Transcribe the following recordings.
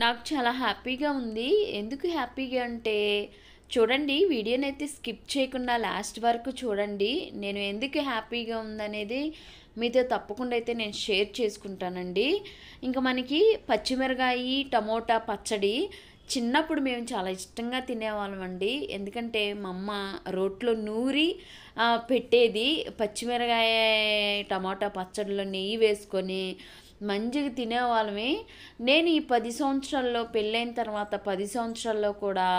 నాకు చాలా హ్యాపీగా ఉంది. ఎందుకు హ్యాపీగా అంటే, చూడండి వీడియోనైతే స్కిప్ చేయకుండా లాస్ట్ వరకు చూడండి. నేను ఎందుకు హ్యాపీగా ఉందనేది మీతో తప్పకుండా అయితే నేను షేర్ చేసుకుంటానండి. ఇంక మనకి పచ్చిమిరకాయి, టమోటా పచ్చడి చిన్నప్పుడు మేము చాలా ఇష్టంగా తినేవాళ్ళమండి. ఎందుకంటే మా అమ్మ రోట్లో నూరి పెట్టేది. పచ్చిమిరకాయ, టమాటా పచ్చడిలో నెయ్యి వేసుకొని మంచిగా తినేవాళ్ళమే. నేను ఈ 10 సంవత్సరాల్లో పెళ్ళైన తర్వాత 10 సంవత్సరాల్లో కూడా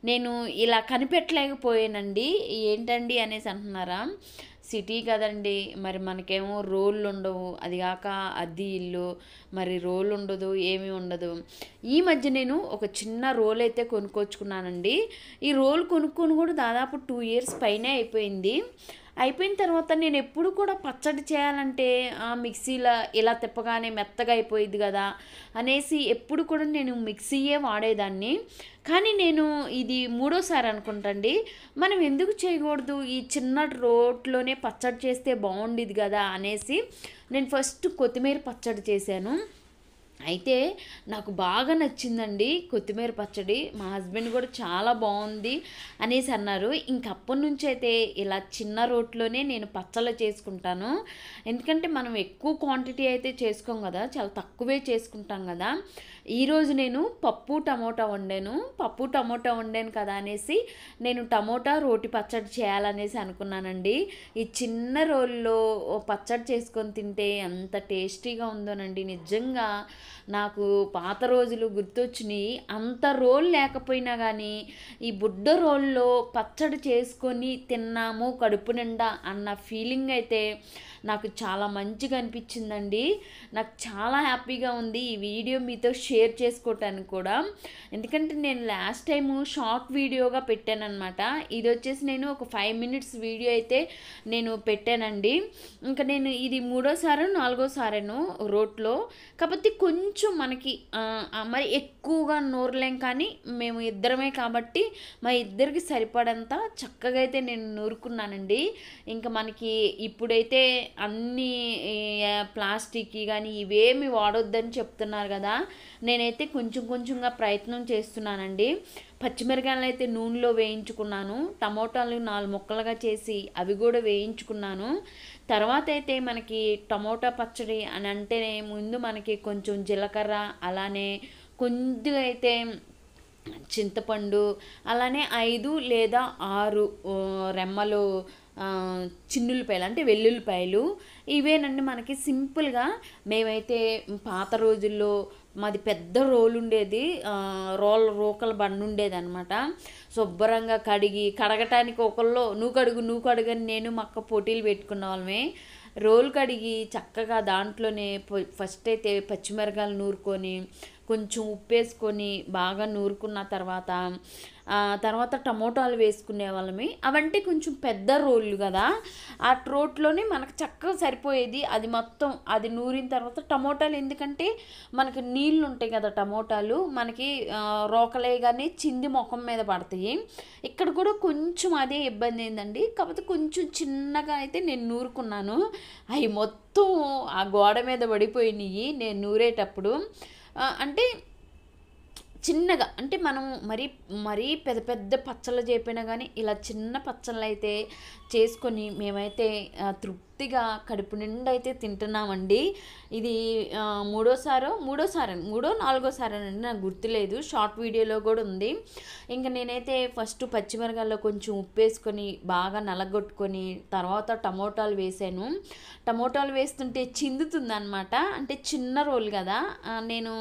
నేను ఇలా కనిపెట్టలేకపోయానండి. ఏంటండి అనేసి అంటున్నారా? సిటీ కదండి, మరి మనకేమో రోళ్ళు ఉండవు, అది కాక అద్దె ఇల్లు, మరి రోల్ ఉండదు, ఏమీ ఉండదు. ఈ మధ్య నేను ఒక చిన్న రోల్ అయితే కొనుక్కొచ్చుకున్నానండి. ఈ రోల్ కొనుక్కొని కూడా దాదాపు 2 ఇయర్స్ పైనే అయిపోయింది. అయిపోయిన తర్వాత నేను ఎప్పుడు కూడా పచ్చడి చేయాలంటే మిక్సీలో ఇలా తిప్పగానే మెత్తగా అయిపోయింది కదా అనేసి ఎప్పుడు కూడా నేను మిక్సీయే వాడేదాన్ని. కానీ నేను ఇది మూడోసారి అనుకుంటండి, మనం ఎందుకు చేయకూడదు, ఈ చిన్న రోట్లోనే పచ్చడి చేస్తే బాగుండేది కదా అనేసి నేను ఫస్ట్ కొత్తిమీర పచ్చడి చేశాను. అయితే నాకు బాగా నచ్చిందండి కొత్తిమీర పచ్చడి. మా హస్బెండ్ కూడా చాలా బాగుంది అనేసి అన్నారు. ఇంకప్పటి నుంచి అయితే ఇలా చిన్న రోట్లోనే నేను పచ్చళ్ళు చేసుకుంటాను. ఎందుకంటే మనం ఎక్కువ క్వాంటిటీ అయితే చేసుకోం కదా, చాలా తక్కువే చేసుకుంటాం కదా. ఈరోజు నేను పప్పు టమోటా వండాను కదా అనేసి నేను టమోటా రోటి పచ్చడి చేయాలనేసి అనుకున్నానండి. ఈ చిన్న రోల్లో పచ్చడి చేసుకొని తింటే ఎంత టేస్టీగా ఉందోనండి. నిజంగా నాకు పాత రోజులు గుర్తొచ్చినాయి. అంత రోల్ లేకపోయినా కానీ ఈ బుడ్డ రోల్లో పచ్చడి చేసుకొని తిన్నాము కడుపు నిండా అన్న ఫీలింగ్ అయితే నాకు చాలా మంచిగా అనిపించిందండి. నాకు చాలా హ్యాపీగా ఉంది ఈ వీడియో మీతో షేర్ చేసుకోవటానికి కూడా. ఎందుకంటే నేను లాస్ట్ టైము షార్ట్ వీడియోగా పెట్టానన్నమాట. ఇది వచ్చేసి నేను ఒక 5 మినిట్స్ వీడియో అయితే నేను పెట్టానండి. ఇంకా నేను ఇది నాలుగోసారేను రోట్లో. కాకపోతే కొంచెం మనకి మరి ఎక్కువగా నూరలేం, కానీ మేము ఇద్దరమే కాబట్టి మా ఇద్దరికి సరిపడంత చక్కగా అయితే నేను నూరుకున్నానండి. ఇంకా మనకి ఇప్పుడైతే అన్నీ ప్లాస్టిక్ కానీ ఇవేమి వాడొద్దని చెప్తున్నారు కదా, నేనైతే కొంచెం కొంచెంగా ప్రయత్నం చేస్తున్నానండి. పచ్చిమిరకాయలు అయితే నూనెలో వేయించుకున్నాను, టమోటాలు 4 ముక్కలుగా చేసి అవి కూడా వేయించుకున్నాను. తర్వాత అయితే మనకి టమోటా పచ్చడి అని అంటేనే ముందు మనకి కొంచెం జీలకర్ర, అలానే కొద్దిగా అయితే చింతపండు, అలానే 5 లేదా 6 రెమ్మలు చిన్నులపాయలు అంటే వెల్లుల్లిపాయలు, ఇవేనండి మనకి సింపుల్గా. మేమైతే పాత రోజుల్లో మాది పెద్ద రోలు ఉండేది, రోకల బండి ఉండేది అనమాట. శుభ్రంగా కడగటానికి ఒకళ్ళు నువ్వు కడుగు అని నేను మా అక్క పోటీలు పెట్టుకున్న వాళ్ళమే. రోలు కడిగి చక్కగా దాంట్లోనే ఫస్ట్ అయితే పచ్చిమిరకాయలు నూరుకొని కొంచెం ఉప్పు వేసుకొని బాగా నూరుకున్న తర్వాత టమోటాలు వేసుకునే వాళ్ళమి. అవంటే కొంచెం పెద్ద రోళ్ళు కదా, ఆ రోట్లోనే మనకు చక్కగా సరిపోయేది. అది మొత్తం అది నూరిన తర్వాత టమోటాలు, ఎందుకంటే మనకి నీళ్ళు ఉంటాయి కదా, టమోటాలు మనకి రోకలే కానీ చింది ముఖం మీద పడతాయి. ఇక్కడ కూడా కొంచెం అదే ఇబ్బంది ఏందండి, కాకపోతే కొంచెం చిన్నగా అయితే నేను నూరుకున్నాను. అవి మొత్తం ఆ గోడ మీద పడిపోయినాయి నేను నూరేటప్పుడు. అంటే చిన్నగా, అంటే మనం మరీ పెద్ద పెద్ద పచ్చళ్ళు చేయకపోయినా కానీ ఇలా చిన్న పచ్చళ్ళు అయితే చేసుకొని మేమైతే తృప్తిగా కడుపు నిండా అయితే తింటున్నామండి. ఇది నాలుగోసారి నాకు గుర్తులేదు, షార్ట్ వీడియోలో కూడా ఉంది. ఇంకా నేనైతే ఫస్ట్ పచ్చిమిరకాయల్లో కొంచెం ఉప్పు వేసుకొని బాగా నలగొట్టుకొని తర్వాత టమోటాలు వేసాను. టమోటాలు వేస్తుంటే చిందుతుంది అనమాట, అంటే చిన్న రోల్ కదా. నేను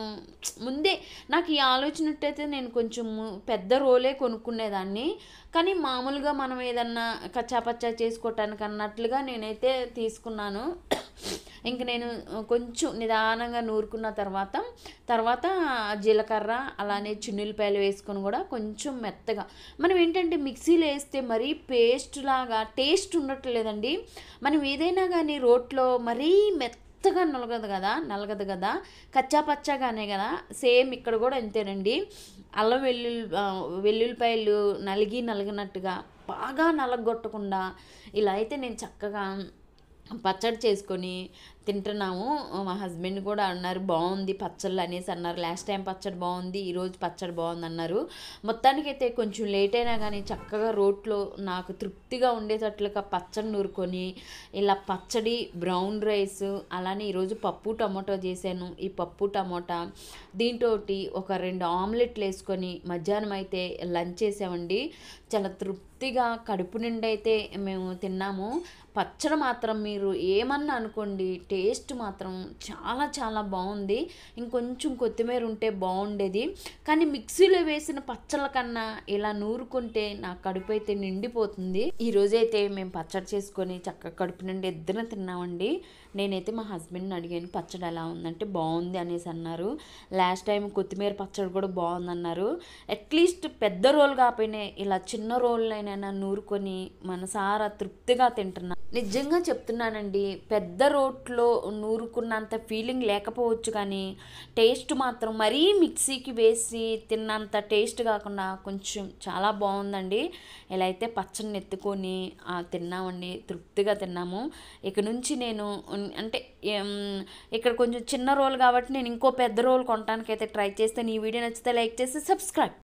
ముందే నాకు ఈ ఆలోచనట్టయితే నేను కొంచెం పెద్ద రోలే కొనుక్కునేదాన్ని, కానీ మామూలుగా మనం ఏదన్నా కచ్చాపచ్చా చేసుకోవటానికి అన్నట్లుగా నేనైతే తీసుకున్నాను. ఇంక నేను కొంచెం నిదానంగా నూరుకున్న తర్వాత జీలకర్ర అలానే చున్నులపాయలు వేసుకొని కూడా కొంచెం మెత్తగా, మనం ఏంటంటే మిక్సీలో వేస్తే మరీ పేస్ట్ లాగా టేస్ట్ ఉండట్లేదండి. మనం ఏదైనా కానీ రోట్లో మరీ మెత్తగా నలగదు కదా, కచ్చా పచ్చాగానే కదా. సేమ్ ఇక్కడ కూడా అంతేనండి. అల్లం వెల్లుల్లిపాయలు నలిగినట్టుగా బాగా నలగొట్టకుండా ఇలా అయితే నేను చక్కగా పచ్చడి చేసుకొని తింటున్నాము. మా హస్బెండ్ కూడా అన్నారు బాగుంది పచ్చళ్ళు అనేసి అన్నారు. లాస్ట్ టైం పచ్చడి బాగుంది, ఈరోజు పచ్చడి బాగుంది అన్నారు. మొత్తానికైతే కొంచెం లేట్ అయినా కానీ చక్కగా రోట్లో నాకు తృప్తిగా ఉండేటట్లుగా పచ్చడి నూరుకొని ఇలా పచ్చడి, బ్రౌన్ రైస్, అలానే ఈరోజు పప్పు టమోటా చేశాను. ఈ పప్పు టమోటా దీంతో ఒక 2 ఆమ్లెట్లు వేసుకొని మధ్యాహ్నం అయితే లంచ్ చేసామండి. చాలా తృప్తిగా కడుపు నిండా అయితే మేము తిన్నాము. పచ్చడి మాత్రం మీరు ఏమన్నా అనుకోండి, టేస్ట్ మాత్రం చాలా చాలా బాగుంది. ఇంకొంచెం కొత్తిమీర ఉంటే బాగుండేది, కానీ మిక్సీలో వేసిన పచ్చళ్ళ కన్నా ఇలా నూరుకుంటే నా కడుపు అయితే నిండిపోతుంది. ఈరోజైతే మేము పచ్చడి చేసుకొని చక్కగా కడుపు నిండి ఇద్దరం తిన్నామండి. నేనైతే మా హస్బెండ్ని అడిగాను పచ్చడి ఎలా ఉందంటే బాగుంది అనేసి అన్నారు. లాస్ట్ టైం కొత్తిమీర పచ్చడి కూడా బాగుందన్నారు. అట్లీస్ట్ పెద్ద రోల్ కాకపోయినా ఇలా చిన్న రోళ్ళైనా నూరుకొని మనసారా తృప్తిగా తింటున్నా. నిజంగా చెప్తున్నానండి, పెద్ద రోట్లో నూరుకున్నంత ఫీలింగ్ లేకపోవచ్చు, కానీ టేస్ట్ మాత్రం మరీ మిక్సీకి వేసి తిన్నంత టేస్ట్ కాకుండా కొంచెం చాలా బాగుందండి. ఇలా అయితే పచ్చడిని ఎత్తుకొని తిన్నామండి, తృప్తిగా తిన్నాము. ఇక నుంచి నేను అంటే ఇక్కడ కొంచెం చిన్న రోల్ కాబట్టి నేను ఇంకో పెద్ద రోల్ కొనడానికి అయితే ట్రై చేస్తాను. ఈ వీడియో నచ్చితే లైక్ చేసి సబ్స్క్రైబ్.